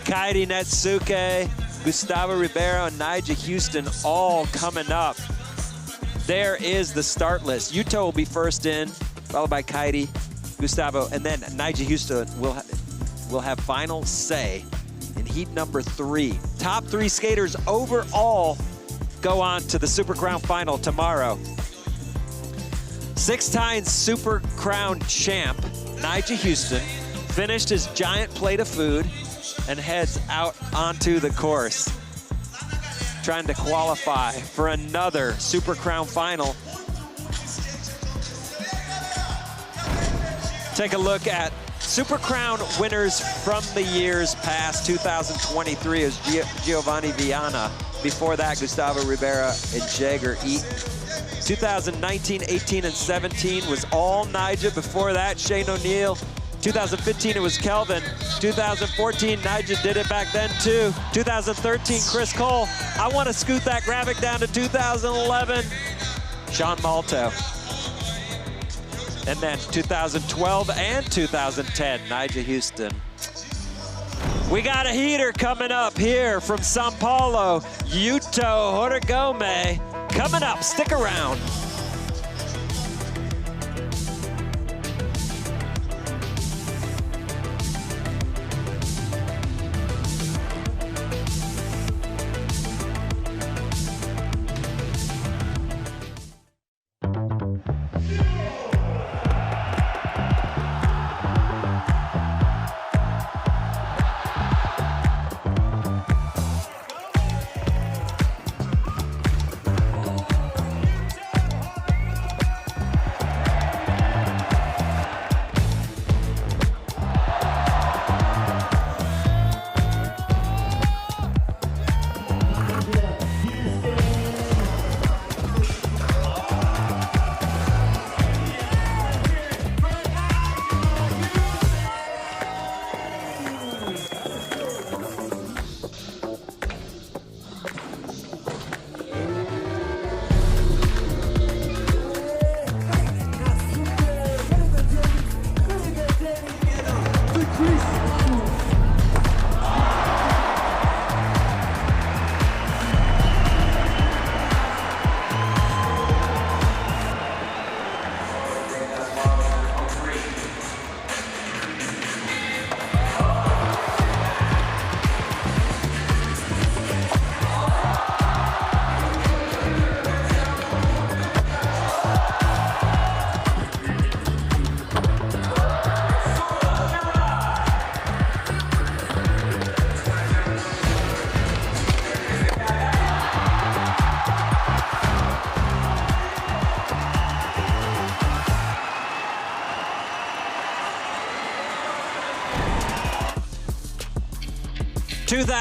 Kairi, Netsuke, Gustavo, Ribeiro, and Nyjah Huston all coming up. There is the start list. Yuto will be first in, followed by Kairi, Gustavo, and then Nyjah Huston will have final say in heat number 3. Top 3 skaters overall go on to the Super Crown final tomorrow. 6-time Super Crown champ, Nyjah Huston, finished his giant plate of food and heads out onto the course, trying to qualify for another Super Crown final. Take a look at Super Crown winners from the years past. 2023 is Giovanni Viana. Before that, Gustavo, Ribeiro, and Jagger Eaton. 2019, 18, and 17 was all Nyjah. Before that, Shane O'Neill. 2015, it was Kelvin. 2014, Nyjah did it back then too. 2013, Chris Cole. I want to scoot that graphic down to 2011, Sean Malto. And then 2012 and 2010, Nyjah Huston. We got a heater coming up here from Sao Paulo. Yuto Horigome coming up. Stick around.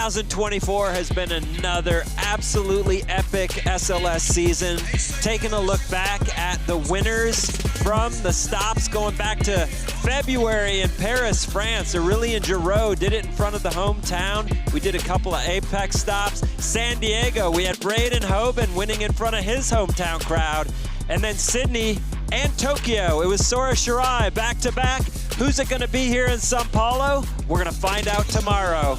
'24 has been another absolutely epic SLS season. Taking a look back at the winners from the stops going back to February in Paris, France. Aurelien Giraud did it in front of the hometown. We did a couple of Apex stops. San Diego, we had Braden Hoban winning in front of his hometown crowd. And then Sydney and Tokyo, it was Sora Shirai back-to-back. Who's it gonna be here in Sao Paulo? We're gonna find out tomorrow.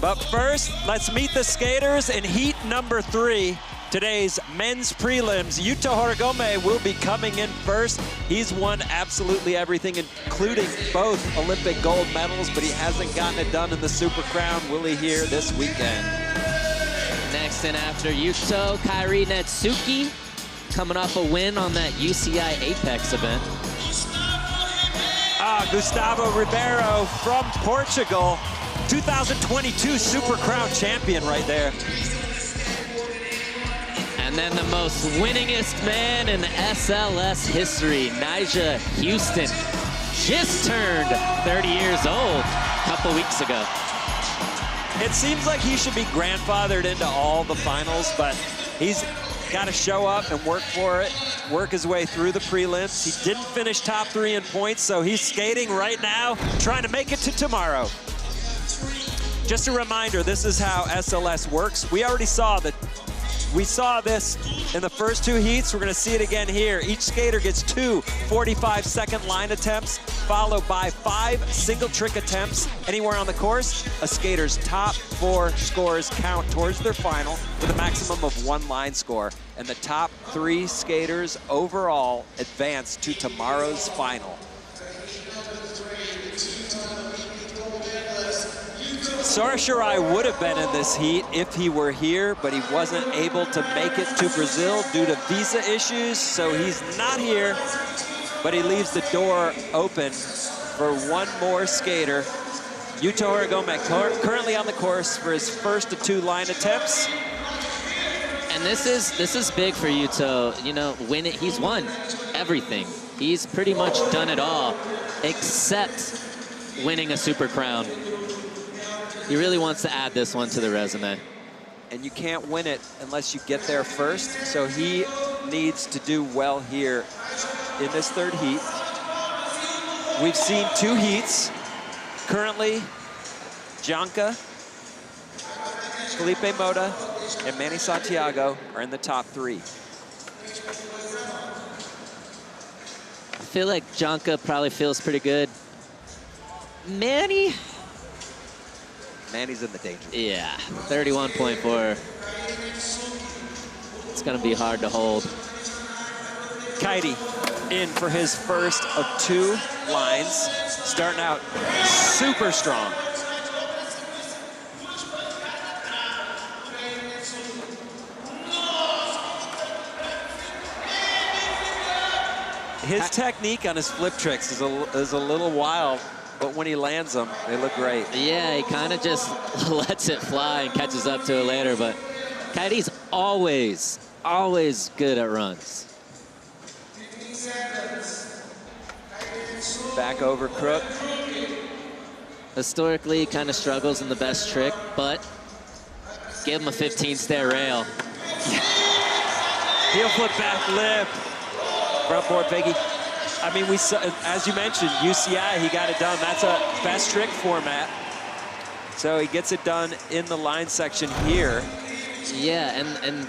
But first, let's meet the skaters in heat number 3. Today's men's prelims. Yuto Horigome will be coming in first. He's won absolutely everything, including both Olympic gold medals, but he hasn't gotten it done in the Super Crown. Will he here this weekend? Next in after Yuto, Kairi Netsuke, coming off a win on that UCI Apex event. Gustavo Ribeiro from Portugal. 2022 Super Crown champion right there. And then the most winningest man in SLS history, Nyjah Huston, just turned 30 years old a couple weeks ago. It seems like he should be grandfathered into all the finals, but he's got to show up and work for it, work his way through the prelims. He didn't finish top 3 in points, so he's skating right now, trying to make it to tomorrow. Just a reminder, this is how SLS works. We already saw that We saw this in the first 2 heats. We're gonna see it again here. Each skater gets 2 45-second line attempts, followed by 5 single trick attempts anywhere on the course. A skater's top 4 scores count towards their final with a maximum of 1 line score. And the top 3 skaters overall advance to tomorrow's final. Sarsharai would have been in this heat if he were here, but he wasn't able to make it to Brazil due to visa issues, so he's not here, but he leaves the door open for one more skater. Yuto Horigome currently on the course for his first of 2 line attempts. And this is big for Yuto. You know, he's won everything. He's pretty much done it all, except winning a Super Crown. He really wants to add this one to the resume. And you can't win it unless you get there first, so he needs to do well here in this 3rd heat. We've seen 2 heats. Currently, Janka, Felipe Mota, and Manny Santiago are in the top 3. I feel like Janka probably feels pretty good. Manny's in the danger. Yeah, 31.4. It's gonna be hard to hold. Kairi in for his first of 2 lines, starting out super strong. His technique on his flip tricks is a little wild, but when he lands them, they look great. Yeah, he kind of just lets it fly and catches up to it later, but Kairi's always good at runs. Back over crook. Historically, kind of struggles in the best trick, but give him a 15-stair rail. Heel flip back lip. Front board biggie. I mean, we saw, as you mentioned, UCI, he got it done. That's a best trick format. So he gets it done in the line section here. Yeah, and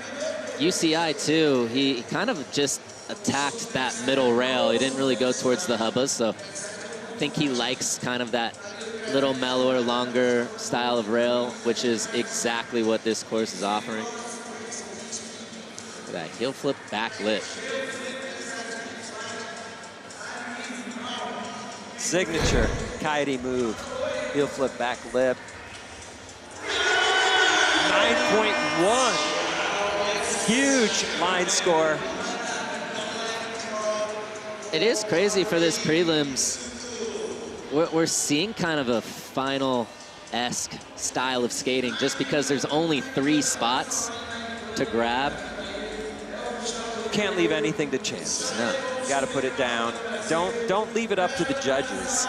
UCI too, he kind of just attacked that middle rail. He didn't really go towards the hubbas, so I think he likes kind of that little mellower, longer style of rail, which is exactly what this course is offering. Look at that heel flip back lip. Signature Kairi move. Heel flip back lip. 9.1. Huge line score. It is crazy for this prelims. We're seeing kind of a final-esque style of skating just because there's only 3 spots to grab. Can't leave anything to chance. No. Got to put it down. Don't leave it up to the judges.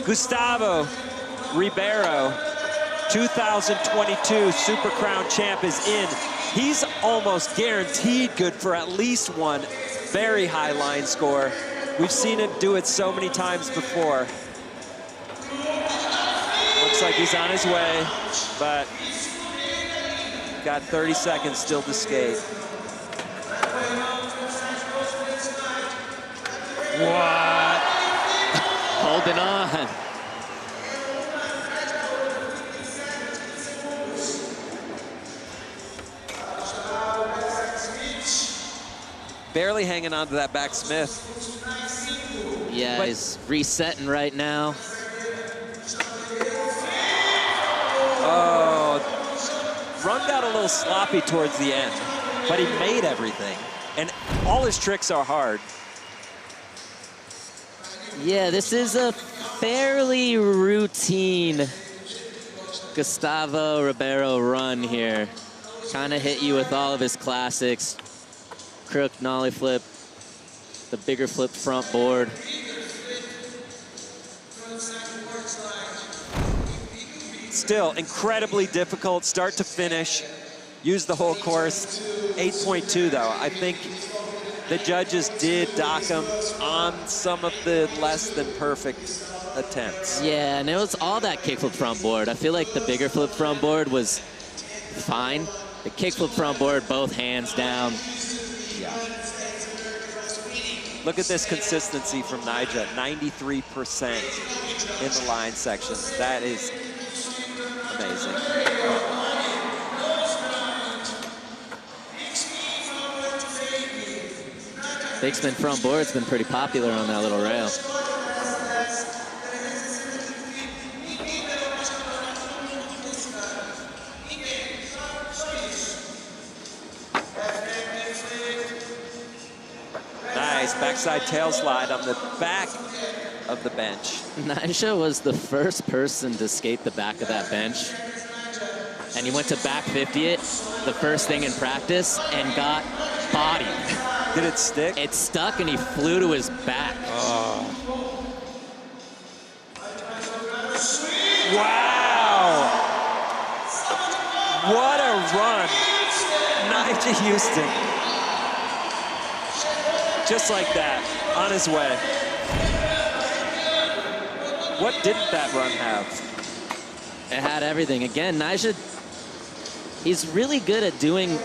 Gustavo Ribeiro, 2022 Super Crown champ, is in. He's almost guaranteed good for at least one very high line score. We've seen him do it so many times before. Looks like he's on his way, but got 30 seconds still to skate. What? Holding on. Barely hanging on to that back Smith. Yeah, but he's resetting right now. Oh, run got a little sloppy towards the end, but he made everything. And all his tricks are hard. Yeah, this is a fairly routine Gustavo Ribeiro run here. Kind of hit you with all of his classics. Crook, nollie flip, the bigger flip front board. Still incredibly difficult start to finish. Use the whole course. 8.2 though. I think the judges did dock him on some of the less than perfect attempts. Yeah, and it was all that kickflip front board. I feel like the bigger flip front board was fine. The kickflip front board, both hands down. Yeah. Look at this consistency from Nyjah, 93% in the line section. That is amazing. Big spin front board's been pretty popular on that little rail. Nice backside tail slide on the back of the bench. Nyjah was the first person to skate the back of that bench. And he went to back 50 it, the first thing in practice, and got bodied. Did it stick? It stuck and he flew to his back. Oh. Wow. What a run. Nyjah Huston. Just like that, on his way. What didn't that run have? It had everything. Again, Nyjah, he's really good at doing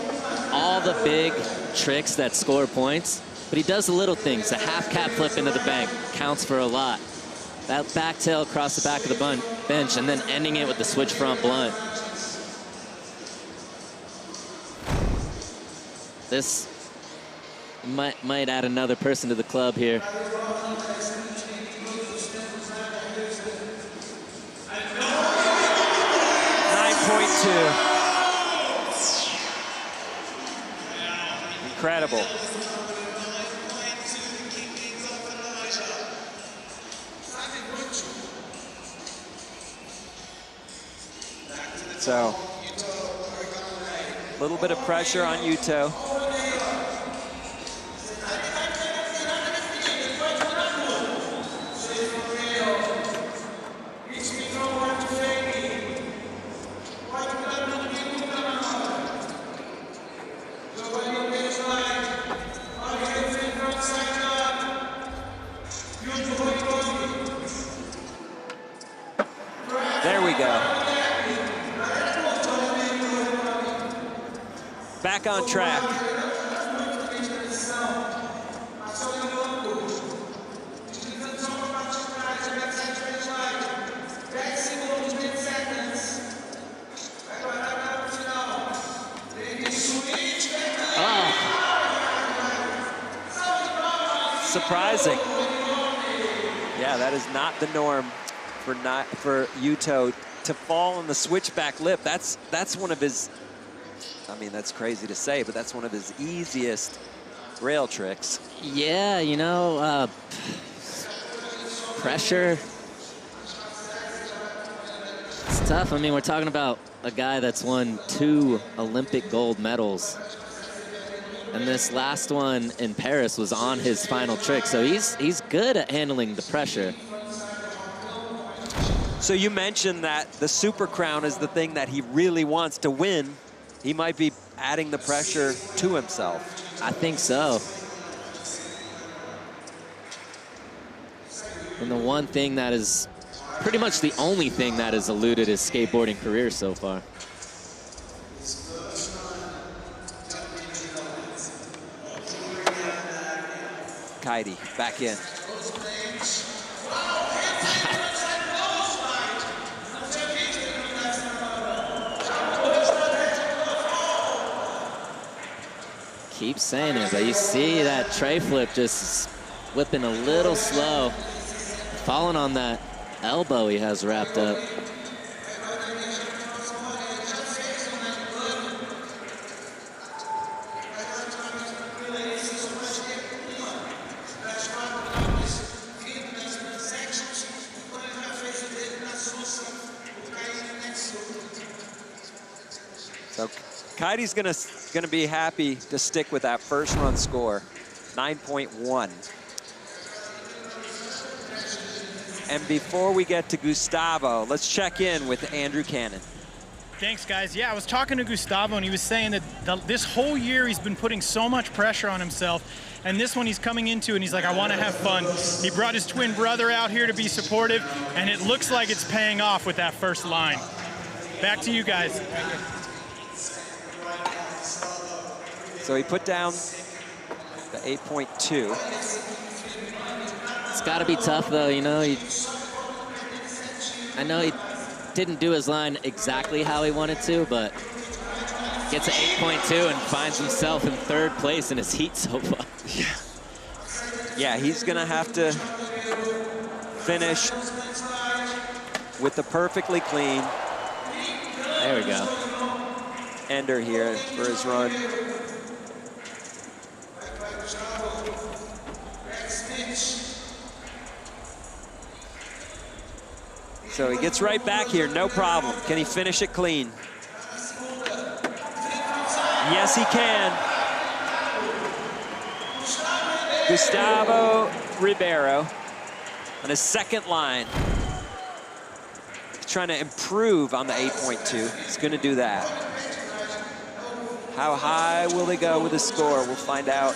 all the big tricks that score points, but he does the little things. A half cap flip into the bank counts for a lot. That back tail across the back of the bench and then ending it with the switch front blunt. This might add another person to the club here. 9.2. Incredible. So, a little bit of pressure on Yuto. There we go. Back on track. Oh. Surprising. Yeah, that is not the norm for Yuto to fall on the switchback lip. That's one of his, I mean, that's crazy to say, but that's one of his easiest rail tricks. Yeah, you know, pressure. It's tough. I mean, we're talking about a guy that's won 2 Olympic gold medals. And this last one in Paris was on his final trick. So he's good at handling the pressure. So you mentioned that the Super Crown is the thing that he really wants to win. He might be adding the pressure to himself. I think so. And the one thing that is pretty much the only thing that has eluded his skateboarding career so far. Kairi back in. Keep saying it, but you see that tray flip just whipping a little slow, falling on that elbow he has wrapped up. So Kairi's gonna be happy to stick with that first run score, 9.1. And before we get to Gustavo, let's check in with Andrew Cannon. Thanks, guys. Yeah, I was talking to Gustavo, and he was saying that this whole year he's been putting so much pressure on himself, and this one he's coming into, and he's like, I want to have fun. He brought his twin brother out here to be supportive, and it looks like it's paying off with that first line. Back to you guys. So he put down the 8.2. It's got to be tough, though. You know, I know he didn't do his line exactly how he wanted to, but gets an 8.2 and finds himself in 3rd place in his heat so far. Yeah, he's going to have to finish with the perfectly clean. There we go. Ender here for his run. So he gets right back here, no problem. Can he finish it clean? Yes, he can. Gustavo Ribeiro on his 2nd line. He's trying to improve on the 8.2. He's going to do that. How high will they go with the score? We'll find out.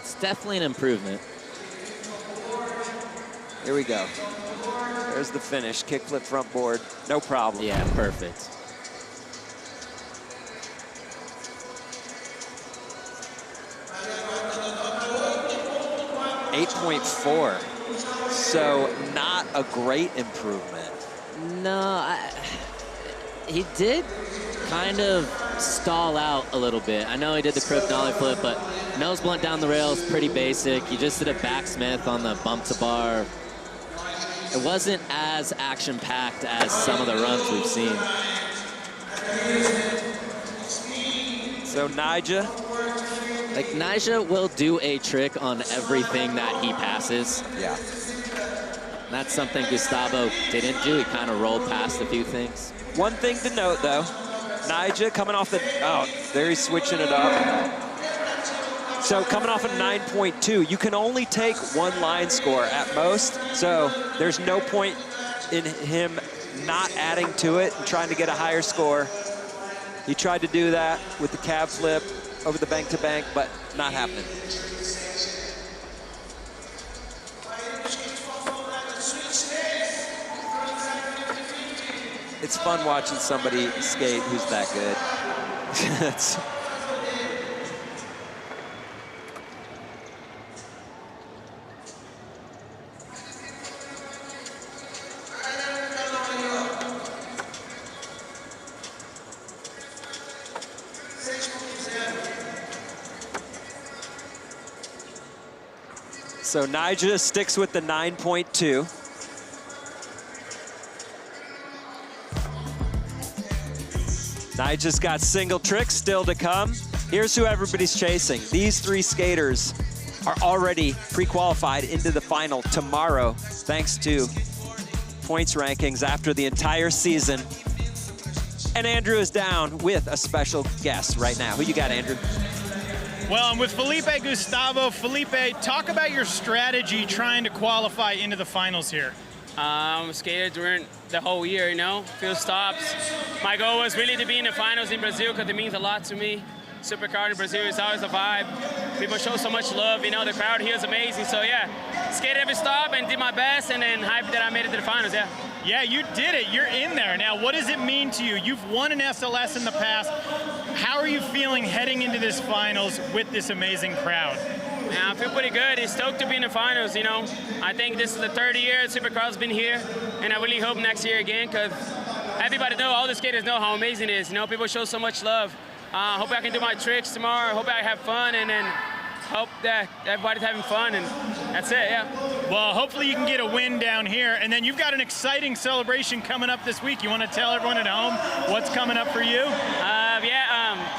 It's definitely an improvement. Here we go. There's the finish. Kickflip front board. No problem. Yeah, perfect. .4. So not a great improvement. No, he did kind of stall out a little bit. I know he did the crib dolly flip, but nose blunt down the rail is pretty basic. He just did a backsmith on the bump to bar. It wasn't as action-packed as some of the runs we've seen. So Nyjah. Like, Nyjah will do a trick on everything that he passes. Yeah. That's something Gustavo didn't do. He kind of rolled past a few things. One thing to note, though, Nyjah coming off the, oh, there he's switching it up. So coming off a 9.2, you can only take 1 line score at most. So there's no point in him not adding to it and trying to get a higher score. He tried to do that with the cab flip over the bank to bank, but not happening. It's fun watching somebody skate who's that good. So Nyjah sticks with the 9.2. Nyjah's got single tricks still to come. Here's who everybody's chasing. These 3 skaters are already pre-qualified into the final tomorrow, thanks to points rankings after the entire season. And Andrew is down with a special guest right now. Who you got, Andrew? Well, I'm with Felipe Gustavo. Felipe, talk about your strategy trying to qualify into the finals here. I'm skated during the whole year, you know, few stops. My goal was really to be in the finals in Brazil because it means a lot to me. Supercard in Brazil is always a vibe. People show so much love, you know, the crowd here is amazing. So yeah, skated every stop and did my best and then hyped that I made it to the finals, yeah. Yeah, you did it, you're in there. Now, what does it mean to you? You've won an SLS in the past. How are you feeling heading into this finals with this amazing crowd? Yeah, I feel pretty good. It's stoked to be in the finals, you know. I think this is the 3rd year Supercross been here, and I really hope next year again, because everybody know, all the skaters know how amazing it is. You know, people show so much love. Hope I can do my tricks tomorrow. Hope I have fun, and then hope that everybody's having fun, and that's it, yeah. Well, hopefully you can get a win down here, and then you've got an exciting celebration coming up this week. You want to tell everyone at home what's coming up for you?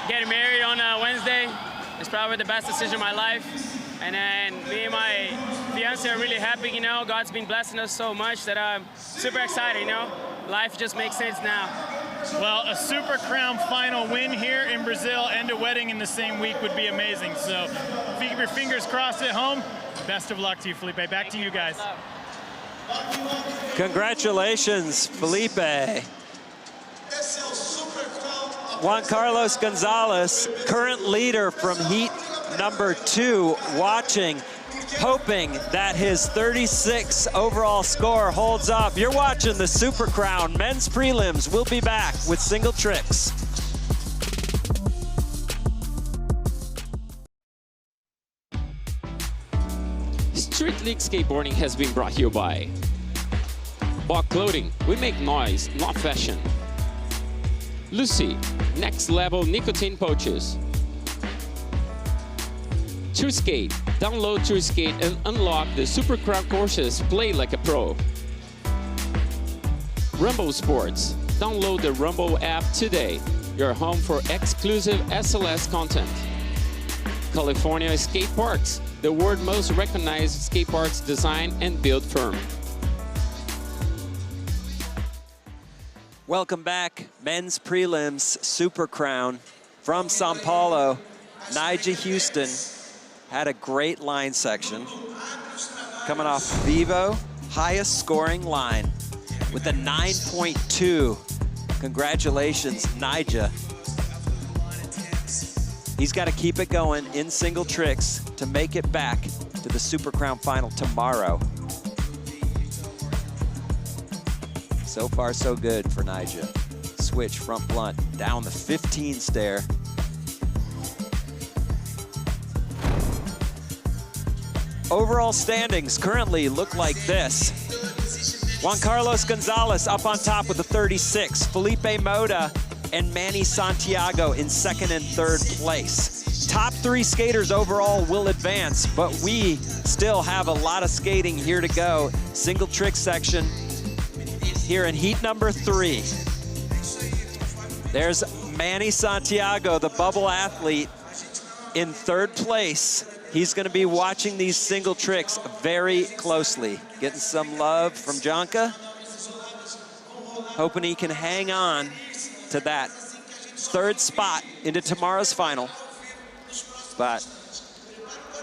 Getting married on Wednesday. It's probably the best decision of my life. And then me and my fiance are really happy, you know. God's been blessing us so much that I'm super excited, you know. Life just makes sense now. Well, a Super Crown final win here in Brazil and a wedding in the same week would be amazing. So keep your fingers crossed at home. Best of luck to you, Felipe. Back to you guys. Congratulations, Felipe. Juan Carlos Gonzalez, current leader from Heat number 2, watching hoping that his 36 overall score holds up. You're watching the Super Crown Men's Prelims. We'll be back with single tricks. Street League Skateboarding has been brought to you by Bach Clothing. We make noise, not fashion. Lucy, next level nicotine pouches. True Skate. Download True Skate and unlock the Super Crown courses. Play like a pro. Rumble Sports. Download the Rumble app today. Your home for exclusive SLS content. California Skate Parks. The world's most recognized skate parks design and build firm. Welcome back, Men's Prelims Super Crown from Sao Paulo. Nyjah Huston had a great line section. Coming off Vivo, highest scoring line with a 9.2. Congratulations, Nyjah. He's got to keep it going in single tricks to make it back to the Super Crown final tomorrow. So far, so good for Nyjah. Switch front blunt down the 15 stair. Overall standings currently look like this. Juan Carlos Gonzalez up on top with a 36. Felipe Mota and Manny Santiago in second and third place. Top 3 skaters overall will advance, but we still have a lot of skating here to go. Single trick section here in heat number 3. There's Manny Santiago, the bubble athlete, in third place. He's gonna be watching these single tricks very closely. Getting some love from Jonka. Hoping he can hang on to that third spot into tomorrow's final. But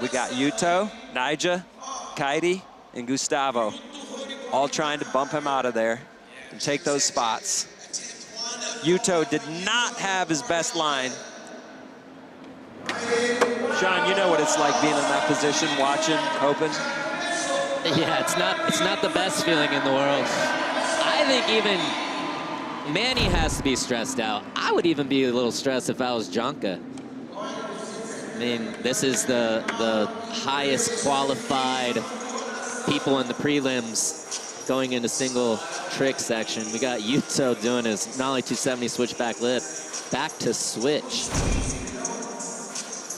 we got Yuto, Nyjah, Kairi, and Gustavo all trying to bump him out of there and take those spots. Yuto did not have his best line. Sean, you know what it's like being in that position, watching, hoping. Yeah, it's not the best feeling in the world. I think even Manny has to be stressed out. I would even be a little stressed if I was Jonka. I mean, this is the highest qualified people in the prelims going into single trick section. We got Yuto doing his nollie 270 switchback lip, back to switch.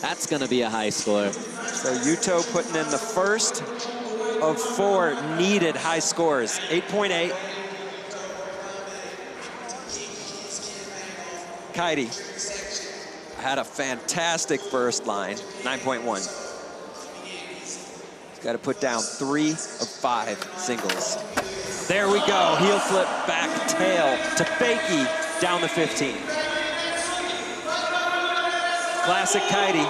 That's gonna be a high score. So Yuto putting in the first of 4 needed high scores, 8.8. Kairi had a fantastic first line, 9.1. He's got to put down 3 of 5 singles. There we go, heel flip back tail to fakie down the 15. Classic Kairi.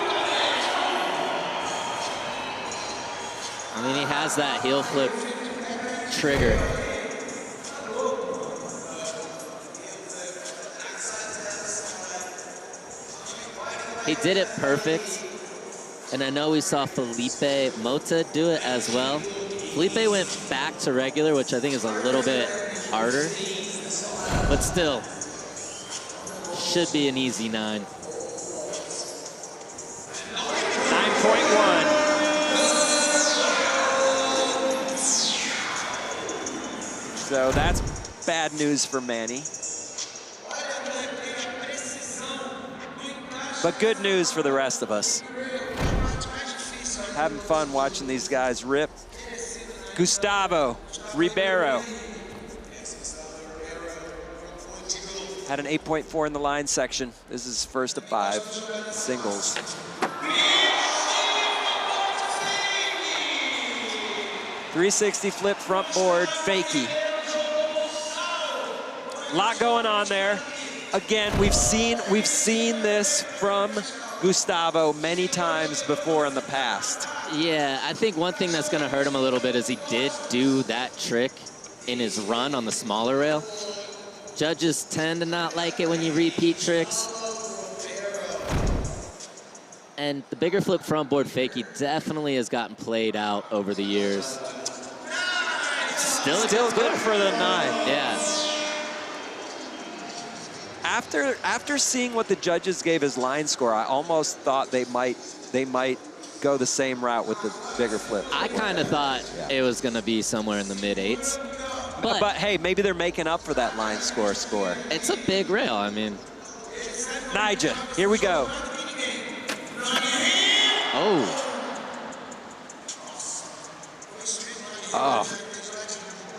I mean, he has that heel flip trigger. He did it perfect. And I know we saw Felipe Mota do it as well. Felipe went back to regular, which I think is a little bit harder. But still, should be an easy 9. 9.1. So that's bad news for Manny. But good news for the rest of us. Having fun watching these guys rip. Gustavo, Ribeiro. Had an 8.4 in the line section. This is first of 5 singles. .360 flip front board, fakie. A lot going on there. Again, we've seen this from Gustavo many times before in the past. Yeah, I think one thing that's gonna hurt him a little bit is he did do that trick in his run on the smaller rail. Judges tend to not like it when you repeat tricks. And the bigger flip front board fakie definitely has gotten played out over the years. Still good for the 9. Yeah. After seeing what the judges gave as line score, I almost thought they might go the same route with the bigger flip. I kind of thought it was going to be somewhere in the mid-8s. But hey, maybe they're making up for that line score. It's a big rail, I mean. Nyjah, here we go. Oh.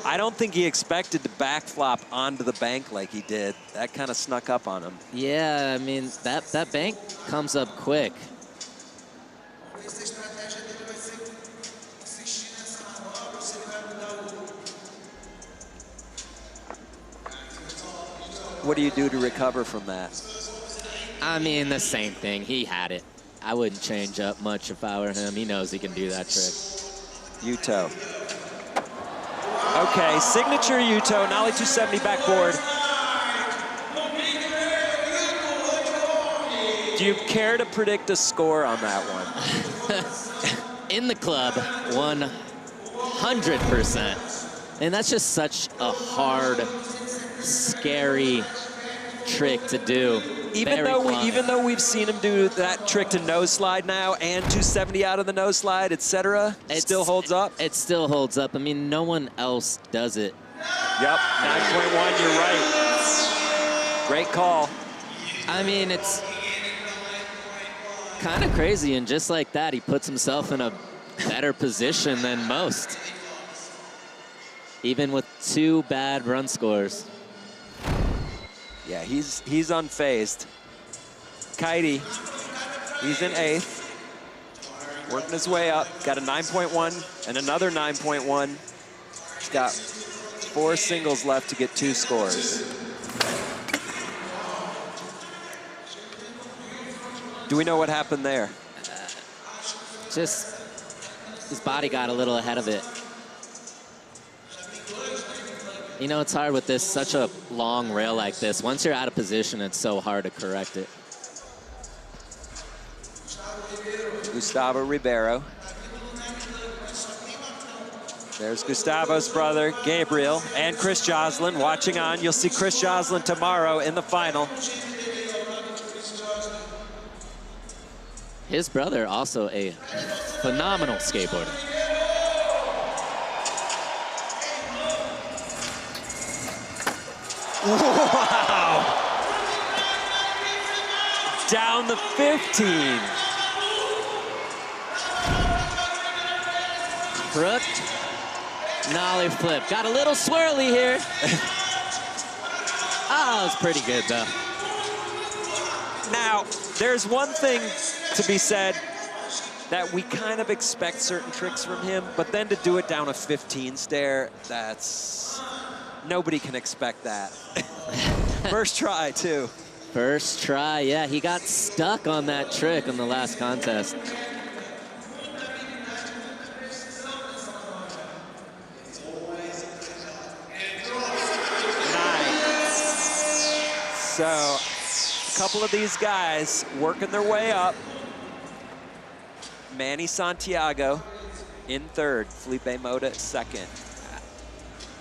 I don't think he expected to backflop onto the bank like he did. That kind of snuck up on him. Yeah, I mean, that bank comes up quick. What do you do to recover from that? I mean, the same thing. He had it. I wouldn't change up much if I were him. He knows he can do that trick. Yuto. Okay, signature Yuto, Nollie 270 backboard. Do you care to predict a score on that one? In the club, 100%. And that's just such a hard, scary trick to do. Even though we've seen him do that trick to nose slide now and 270 out of the nose slide, etc., it still holds up? It still holds up. I mean, no one else does it. Yep, 9.1, you're right. Great call. I mean, it's kind of crazy, and just like that, he puts himself in a better position than most, even with 2 bad run scores. Yeah, he's unfazed. Kairi, he's in 8th, working his way up. Got a 9.1 and another 9.1. He's got 4 singles left to get 2 scores. Do we know what happened there? Just his body got a little ahead of it. You know, it's hard with this, such a long rail like this. Once you're out of position, it's so hard to correct it. Gustavo Ribeiro. There's Gustavo's brother, Gabriel, and Chris Joslin watching on. You'll see Chris Joslin tomorrow in the final. His brother, also a phenomenal skateboarder. Wow! Down the 15. Crooked, nollie flip. Got a little swirly here. Oh, it was pretty good, though. Now, there's one thing to be said that we kind of expect certain tricks from him, but then to do it down a 15 stair, that's... Nobody can expect that. First try, too. First try, yeah. He got stuck on that trick in the last contest. So, a couple of these guys working their way up. Manny Santiago in 3rd, Felipe Mota 2nd.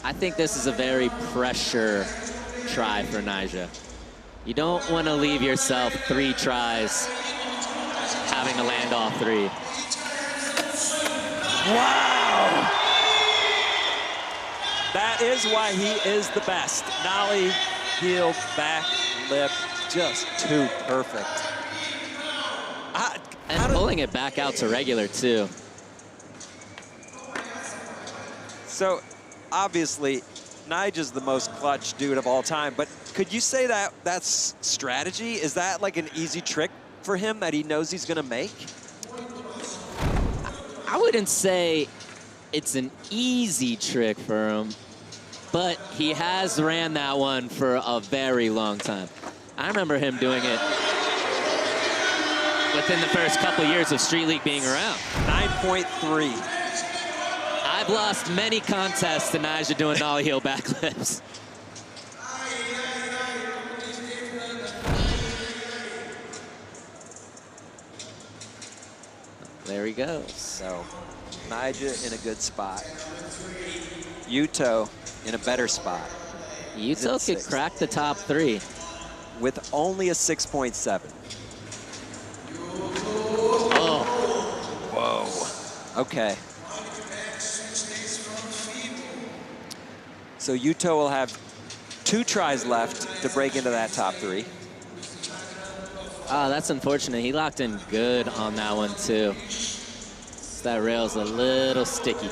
I think this is a very pressure try for Nyjah. You don't want to leave yourself 3 tries having to land all 3. Wow! That is why he is the best. Nollie, heel, back, lip, just too perfect. And pulling it back out to regular, too. So, obviously, Nyjah's the most clutch dude of all time, but could you say that that's strategy? Is that like an easy trick for him that he knows he's gonna make? I wouldn't say it's an easy trick for him, but he has ran that one for a very long time. I remember him doing it within the first couple years of Street League being around. 9.3. I've lost many contests to Nyjah doing nollie heel backflips. There he goes. So Nyjah in a good spot. Yuto in a better spot. Yuto could crack the top 3. With only a 6.7. Oh. Whoa. Okay. So Yuto will have 2 tries left to break into that top 3. Oh, that's unfortunate. He locked in good on that one, too. That rail's a little sticky.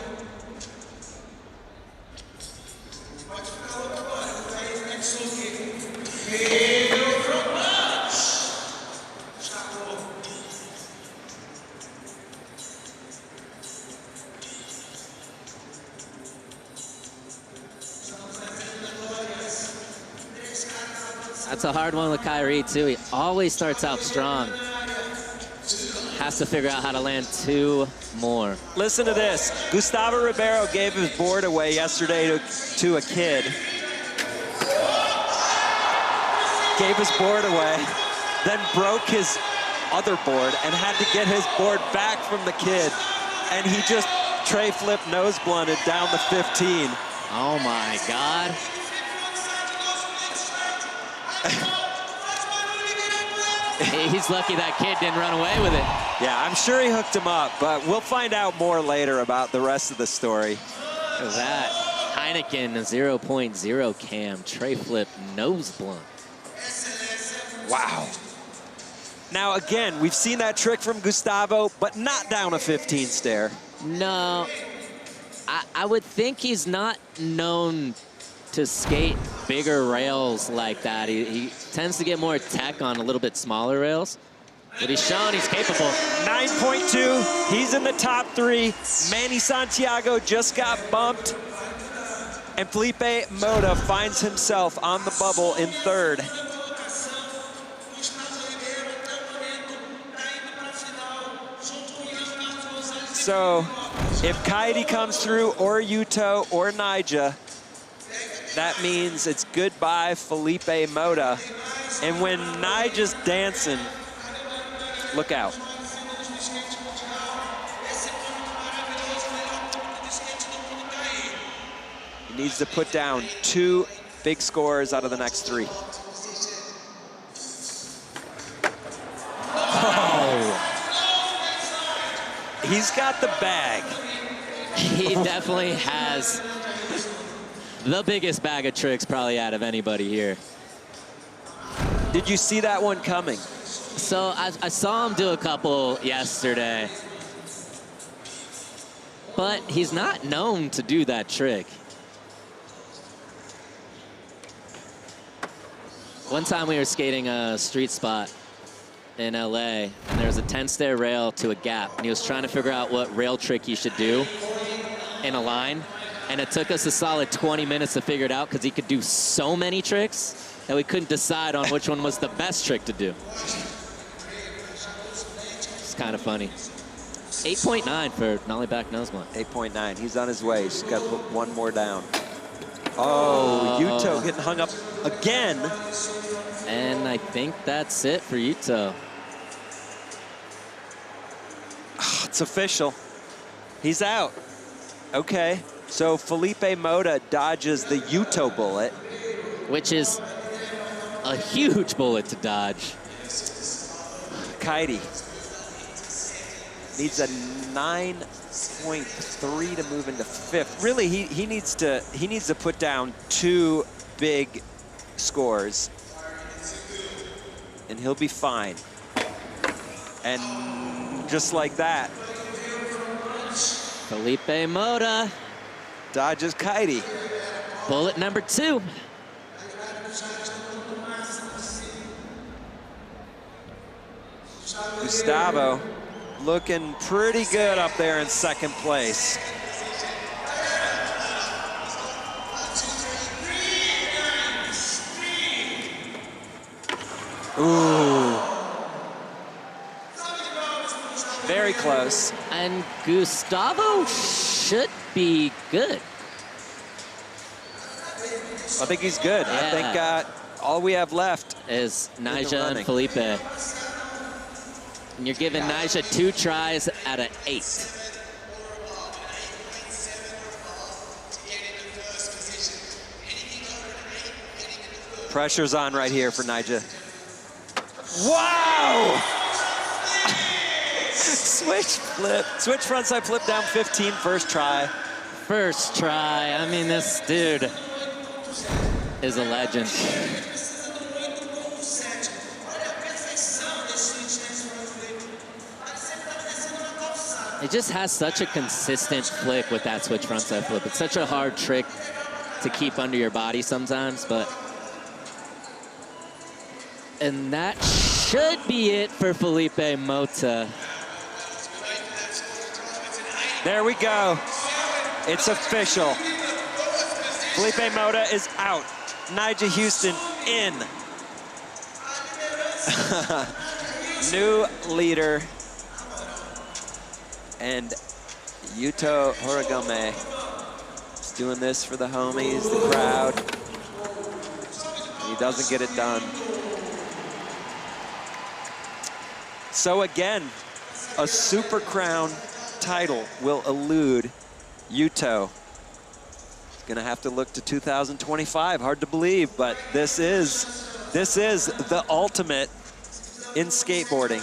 That's a hard one with Kairi, too. He always starts out strong. Has to figure out how to land 2 more. Listen to this. Gustavo Ribeiro gave his board away yesterday to a kid. Gave his board away, then broke his other board and had to get his board back from the kid. And he just tray flip nose blunted down the 15. Oh my God. He's lucky that kid didn't run away with it. Yeah, I'm sure he hooked him up, but we'll find out more later about the rest of the story. Look at that. Heineken 0.0 cam, tray flip, nose blunt. Wow. Now, again, we've seen that trick from Gustavo, but not down a 15 stair. No, I would think he's not known to skate bigger rails like that. He tends to get more tech on a little bit smaller rails, but he's shown he's capable. 9.2, he's in the top 3. Manny Santiago just got bumped, and Felipe Mota finds himself on the bubble in 3rd. So if Kairi comes through, or Yuto, or Nyjah, that means it's goodbye Felipe Mota. And when Nyjah's dancing, look out. He needs to put down 2 big scores out of the next 3. Oh. He's got the bag. He definitely has the biggest bag of tricks probably out of anybody here. Did you see that one coming? So I saw him do a couple yesterday, but he's not known to do that trick. One time we were skating a street spot in LA, and there was a 10-stair rail to a gap, and he was trying to figure out what rail trick he should do in a line. And it took us a solid 20 minutes to figure it out because he could do so many tricks that we couldn't decide on which one was the best trick to do. It's kind of funny. 8.9 for nollie back nose blunt. 8.9, he's on his way. He's got to put 1 more down. Oh, Yuto getting hung up again. And I think that's it for Yuto. It's official. He's out. Okay. So Felipe Mota dodges the Yuto bullet. Which is a huge bullet to dodge. Kairi needs a 9.3 to move into 5th. Really, he needs to put down 2 big scores, and he'll be fine. And just like that, Felipe Mota dodges Kairi. Bullet number 2. Gustavo looking pretty good up there in 2nd place. Ooh. Very close. And Gustavo should be good. I think he's good. Yeah. I think all we have left is Nyjah and Felipe. And you're giving Nyjah 2 tries out of 8. Pressure's on right here for Nyjah. Wow! Switch flip. Switch frontside flip down 15, first try. First try. I mean, this dude is a legend. He just has such a consistent flick with that switch frontside flip. It's such a hard trick to keep under your body sometimes, but... And that should be it for Felipe Mota. There we go. It's official. Felipe Mota is out. Nyjah Huston in. New leader. And Yuto Horigome is doing this for the homies, the crowd. He doesn't get it done. So again, a Super Crown title will elude Yuto. Gonna have to look to 2025. Hard to believe, but this is the ultimate in skateboarding.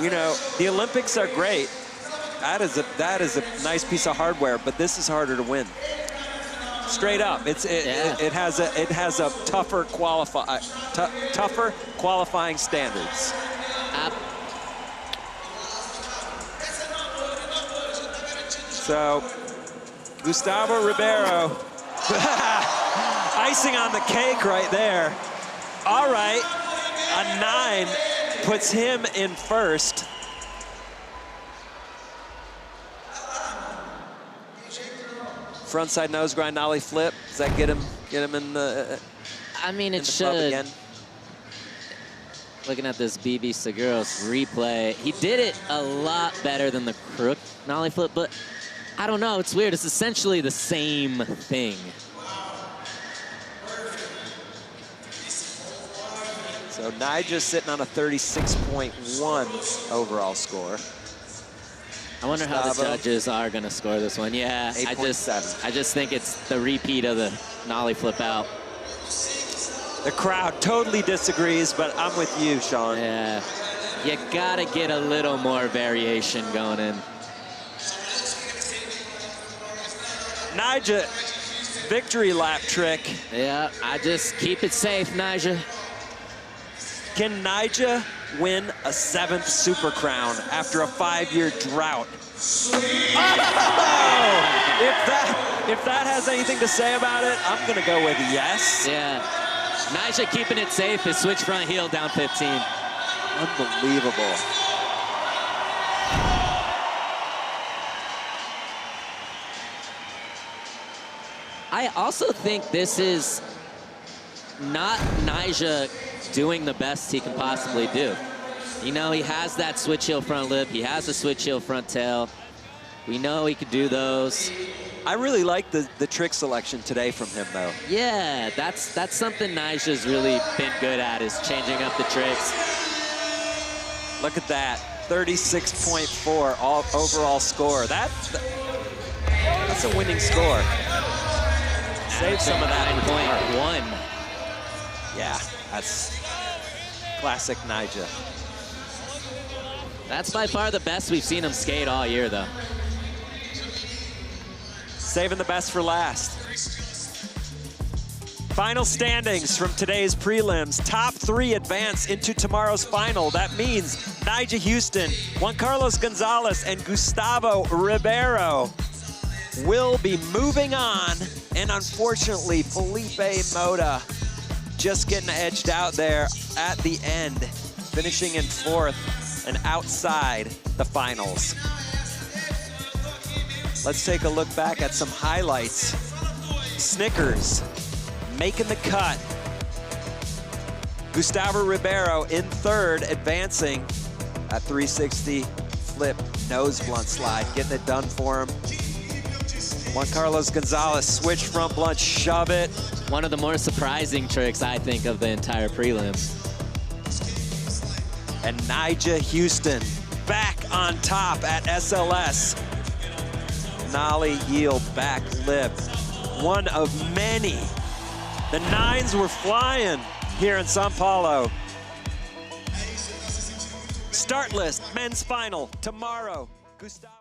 You know, the Olympics are great. That is a nice piece of hardware, but this is harder to win. Straight up, it has a tougher qualifying standards. So, Gustavo Ribeiro, icing on the cake right there. All right, a 9 puts him in first. Frontside nose grind ollie flip. Does that get him in the? I mean, it should. Again? Looking at this BB Seguros replay, he did it a lot better than the crook nollie flip, but I don't know. It's weird. It's essentially the same thing. So Nyjah sitting on a 36.1 overall score. I wonder how the judges are going to score this one. Yeah, I just think it's the repeat of the nollie flip out. The crowd totally disagrees, but I'm with you, Sean. Yeah, you got to get a little more variation going in. Nyjah, victory lap trick. Yeah, I just keep it safe, Nyjah. Can Nyjah win a 7th Super Crown after a 5-year drought? Oh! If that has anything to say about it, I'm gonna go with yes. Yeah, Nyjah keeping it safe. His switch front heel down 15. Unbelievable. I also think this is not Nyjah doing the best he can possibly do. You know, he has that switch heel front lip. He has a switch heel front tail. We know he could do those. I really like the trick selection today from him, though. Yeah, that's something Nyjah's really been good at, is changing up the tricks. Look at that, 36.4 overall score. That's a winning score. Save some of that. 9.1. Yeah, that's classic Nyjah. That's by far the best we've seen him skate all year, though. Saving the best for last. Final standings from today's prelims. Top 3 advance into tomorrow's final. That means Nyjah Huston, Juan Carlos Gonzalez, and Gustavo Ribeiro will be moving on. And unfortunately, Felipe Mota just getting edged out there at the end, finishing in 4th and outside the finals. Let's take a look back at some highlights. Snickers making the cut. Gustavo Ribeiro in 3rd, advancing at 360 flip nose blunt slide, getting it done for him. Juan Carlos Gonzalez, switch front blunt, shove it. One of the more surprising tricks, I think, of the entire prelim. and Nyjah Huston back on top at SLS. Nollie yield back lip, one of many. The 9s were flying here in Sao Paulo. Start list, men's final tomorrow. Gustavo.